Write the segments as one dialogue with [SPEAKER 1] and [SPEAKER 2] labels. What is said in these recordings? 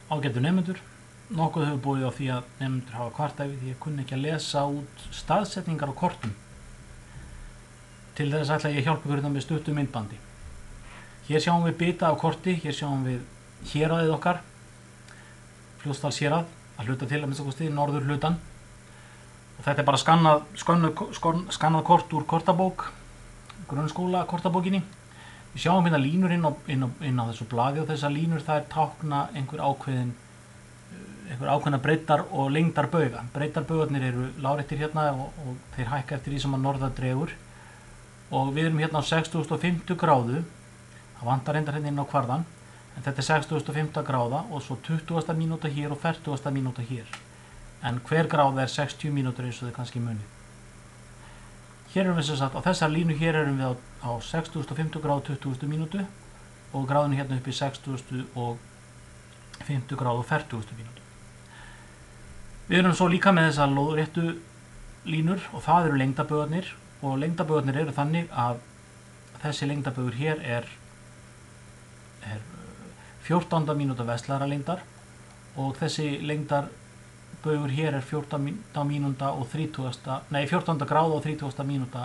[SPEAKER 1] Ágætu nemendur, nokkuð hefur búið á því að nemendur hafa kvartað yfir því að kunni ekki að lesa út staðsetningar á kortum. Til þess ætla ég að hjálpa ykkur með stuttu myndbandi. Hér sjáum við bita af korti, hér sjáum við héraðið okkar, Fljótsdals hérað, að hluta til að minnsta kosti norður hlutan. Og þetta er bara skannað kort úr kortabók, grunnskóla kortabókinni. Við sjáum hérna línur inn á þessu blaði og þessar línur þær tákna einhver ákveðna breiddar og lengdar bauga. Breiddarbaugarnir eru láréttir hérna og þeir hækka eftir því sem að norðar dregur. Og við erum hérna á 6050 gráðu, það vantar reyndar hérna inn á kvarðan, en þetta er 6050 gráða og svo 20. mínúta hér og 40. mínúta hér. En hver gráða er 60 mínútur eins og þið kannski munið. Hér erum við sem sagt, á þessar línu hér erum við á 6050 gráðu 20. mínútu og gráðinu hérna upp í 6050 gráðu og 40. mínútu. Við erum svo líka með þessar lóðréttu línur og það eru lengdarbaugarnir og lengdarbaugarnir eru þannig að þessi lengdarbaugur hér er 14. mínúta vestlægra lengdar og þessi lengdarbaugur hér er 14. gráða og 30. mínúta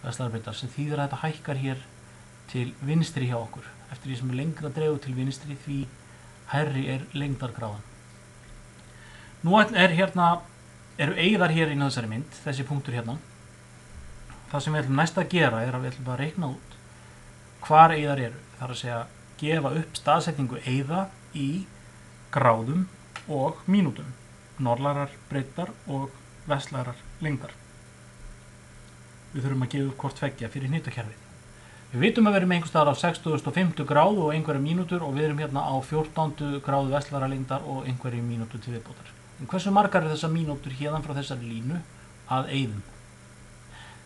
[SPEAKER 1] vestlægra breytar sem þýðir að þetta hækkar hér til vinstri hjá okkur. Eftir því sem lengra dregur til vinstri því hærri er lengdargráðan. Nú eru eyðar hér inn á þessari mynd, þessi punktur hérna. Það sem við ætlum næst að gera er að við ætlum að reikna út hvar eyðar eru. Það er að segja gefa upp staðsetningu eyða í gráðum og mínútum, norðlægrar breiddar og vestlægrar lengdar. Við þurfum að gefa upp hvort tveggja fyrir hnitakerfið. Við vitum að við erum einhvers staðar á 6050 gráðu og einhverja mínútur og við erum hérna á 14. gráðu vestlægrar lengdar og einhverja mínútur til viðbótar. En hversu margar eru þessar mínútur hérðan frá þessari línu að eyðum?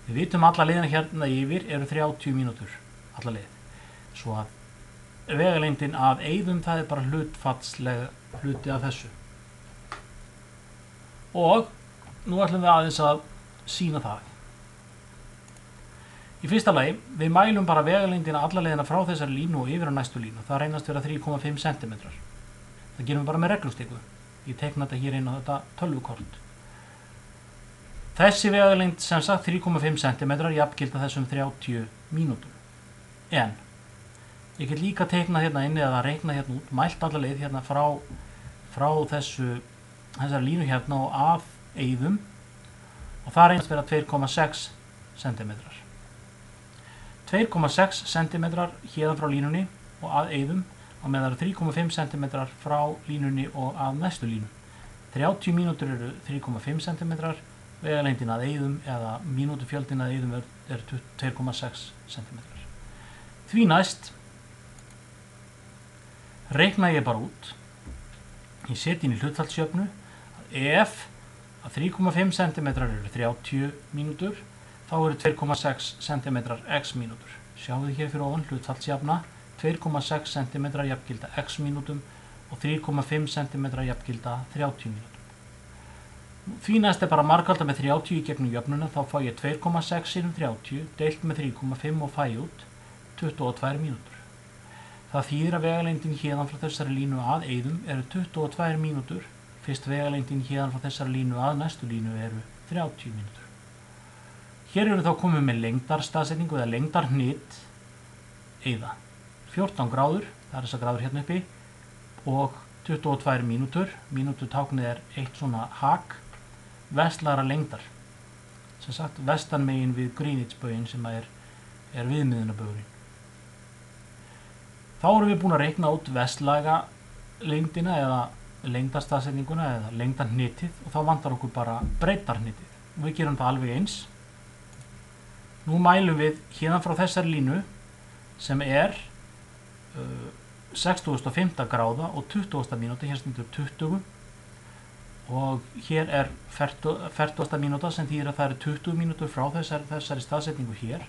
[SPEAKER 1] Við vitum alla leiðina hérna yfir eru 30 mínútur alla leið. Svo að vegalengdin að eyðum það er bara hlutfallslega hluti af þessu. Og nú ætlum við aðeins að sýna það. Í fyrsta lagi, við mælum bara vegalengdina alla leiðina frá þessari línu og yfir á næstu línu. Það reynast vera 3,5 cm. Það gerum við bara með reglustiku. Ég tekna þetta hér inn á þetta tölvukort. Þessi vegalengd sem sagt 3,5 cm jafngilda þessum 30 mínútum. En ég get líka teiknað hérna inn eða reiknað hérna út, mælt alla leið hérna frá þessari línu hérna og að eyðum og það reynast vera 2,6 cm. 2,6 cm hérna frá línunni og að eyðum og með það eru 3,5 cm frá línunni og að næstu línu. 30 mínútur eru 3,5 cm, vegalengdin að eyðum eða mínútufjöldin að eyðum er 2,6 cm. Því næst reikna ég bara út, ég seti inn í hlutfallsjöfnu að ef að 3,5 cm eru 30 mínútur, þá eru 2,6 cm x mínútur. Sjáum við hér fyrir ofan hlutfallsjafna, 2,6 cm jafngilda x mínútum og 3,5 cm jafngilda 30 mínútum. Því næst er bara margfalda með 30 í gegnum jöfnuna, þá fá ég 2,6 sinnum 30 deilt með 3,5 og fæ út 22 mínútur. Það þýðir að vegalengdin hérðan frá þessari línu að eyðum eru 22 mínútur, fyrst vegalengdin hérðan frá þessari línu að næstu línu eru 30 mínútur. Hér eru þá komið með lengdarstaðsetningu eða lengdarhnit eyða. 14 gráður, það er þessar gráður hérna uppi, og 22 mínútur, mínútutáknið er eitt svona hak, vestlægra lengdar, sem sagt vestan megin við Greenwich-bauginn sem er viðmiðunarbaugurinn. Þá erum við búin að reikna út vestlæga lengdina eða lengdarstaðsetninguna eða lengdarhnitið og þá vantar okkur bara breiddarhnitið. Við gerum það alveg eins. Nú mælum við hérna frá þessari línu sem er 6050 gráða og 20. mínúta, hér stendur 20 og hér er 40. mínúta sem þýðir að það eru 20 mínútur frá þessari staðsetningu hér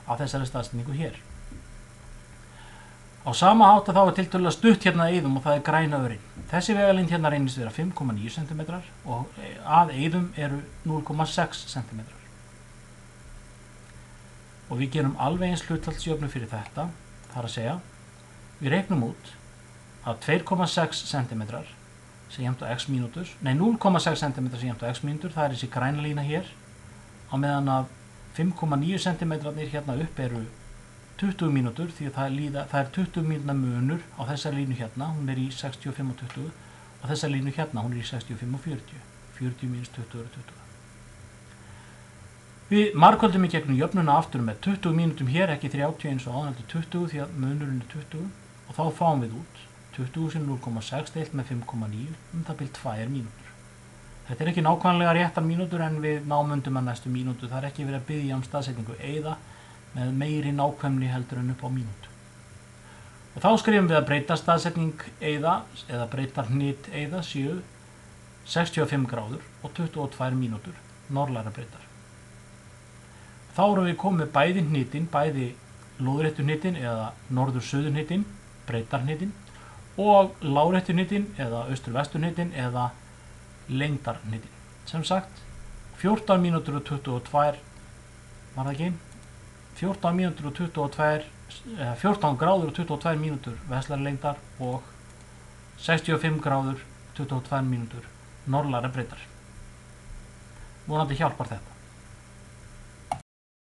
[SPEAKER 1] að þessari staðsetningu hér. Á sama hátt að þá er tiltölulega stutt hérna að eyðum og það er græna örinn. Þessi vegalengd hérna reynist vera 5,9 cm og að eyðum eru 0,6 cm. Og við gerum alveg eins hlutfallsjöfnu fyrir þetta, það er að segja, við reiknum út að 2,6 cm sem jafnt á x mínútur, nei 0,6 cm sem jafnt á x mínútur, það er þessi græna lína hér, á meðan að 5,9 cm hérna upp eru 20 mínútur, því að það er 20 mínúna munur á þessari línu hérna, hún er í 65 og 20, og þessari línu hérna, hún er í 65 og 40, 40 mínus 20 eru 20. Við margföldum í gegnum jöfnuna aftur með 20 mínútum hér, ekki 30 eins og áðan, heldur 20 því að munurinn er 20, og þá fáum við út 20 sem 0,6 deilt með 5,9, það byrjum 2 mínútur. Þetta er ekki nákvæmlega réttar mínútur en við námundum að næstu mínútu, það er ekki verið að biðja staðsetningu eyða með meiri nákvæmni heldur en upp á mínútu. Og þá skrifum við að breytarstaðsetning eyða eða breytarhnit eyða séu 65 gráður og 22 mínútur, norðlægra breytar. Þá erum við komið bæði hnitin, bæði lóðréttu hnitin eða norður-suður hnitin, breytarhnitin, og láréttu hnitin eða austur-vestur hnitin eða lengdarhnitin. Sem sagt, 14 mínútur og 22, var það ekki? 14 mínútur og 22, 14 gráður og 22 mínútur vestlægri lengdar og 65 gráður 22 mínútur norðlægri breytar. Vonandi hjálpar þetta.